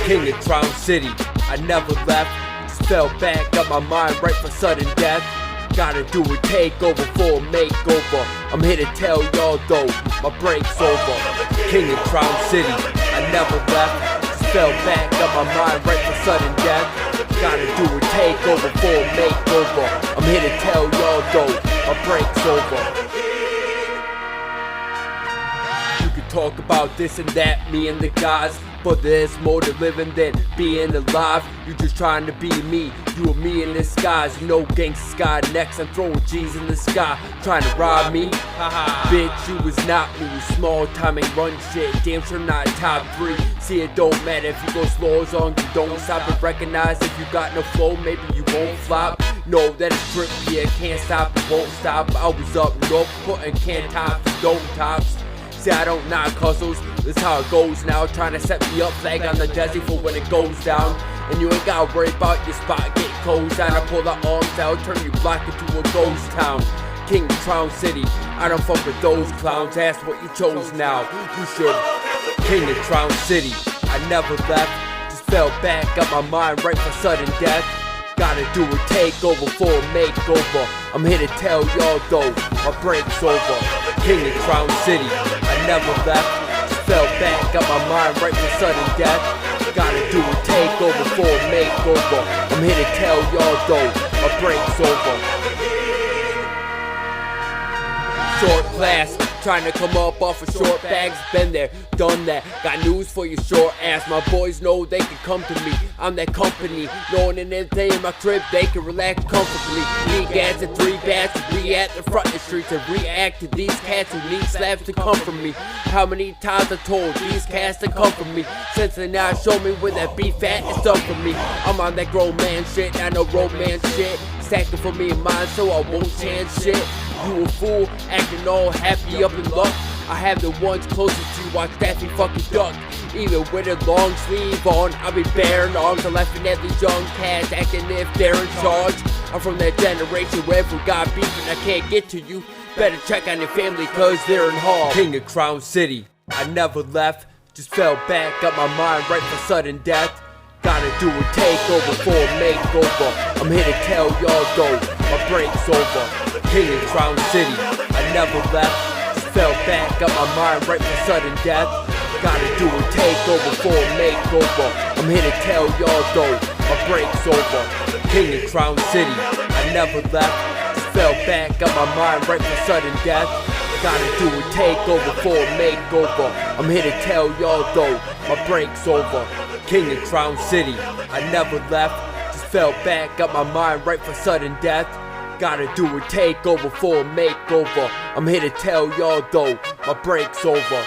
King of Crown City, I never left. Just fell back, got my mind right for sudden death. Gotta do a takeover for a makeover. I'm here to tell y'all though, my break's over. King of Crown City, I never left. Just fell back, got my mind right for sudden death. Gotta do a takeover for a makeover. I'm here to tell y'all though, my break's over. You can talk about this and that, me and the guys, but there's more to living than being alive. You just trying to be me, you and me in disguise. You know gangsta sky next, I'm throwing G's in the sky. Trying to rob me? Bitch, you was not me. You small time ain't run shit, damn sure not top 3. See, it don't matter if you go slow as long as you don't stop and recognize if you got no flow, maybe you won't flop. No, that is trippy, yeah, can't stop, it won't stop. I was up north, putting can tops, dome tops. See, I don't knock hustles, this how it goes now. Trying to set me up, flag on the desi for when it goes down. And you ain't gotta worry about your spot get closed down. I pull the arms out, turn your block into a ghost town. King of Crown City, I don't fuck with those clowns. Ask what you chose now, you should. King of Crown City, I never left. Just fell back, got my mind right for sudden death. Gotta do a takeover for a makeover. I'm here to tell y'all though, my break's over. King of Crown City, I never left. Just fell back, got my mind right for sudden death. Gotta do a takeover for a makeover. I'm here to tell y'all though, my break's over. Short class, trying to come up off of short bags. Been there, done that, got news for your short ass. My boys know they can come to me, I'm that company. Knowing that if they in my crib, they can relax comfortably. Need gas and 3 bats to be at the front of the streets and react to these cats who need slabs to come from me. How many times I told these cats to come from me, since they now show me where that beef at is done for me. I'm on that grown man shit, I know romance shit. Stacking for me and mine so I won't chance shit. You a fool, acting all happy up in luck. I have the ones closest to you, watch Daffy fucking duck. Even with a long sleeve on, I'll be bearing arms and laughing at these young cats, acting if they're in charge. I'm from that generation where if we got beef and I can't get to you, better check on your family cause they're in harm. King of Crown City, I never left. Just fell back, got my mind right for sudden death. Gotta do a takeover for a makeover. I'm here to tell y'all though, my break's over. King of Crown City, I never left. Just fell back, got my mind right for sudden death. Gotta do a takeover for a makeover. I'm here to tell y'all though, my break's over. King of Crown City, I never left. Just fell back, got my mind right for sudden death. Gotta do a takeover for a makeover. I'm here to tell y'all though, my break's over. King of Crown City, I never left. Just fell back, got my mind right for sudden death. Gotta do a takeover for a makeover. I'm here to tell y'all though, my break's over.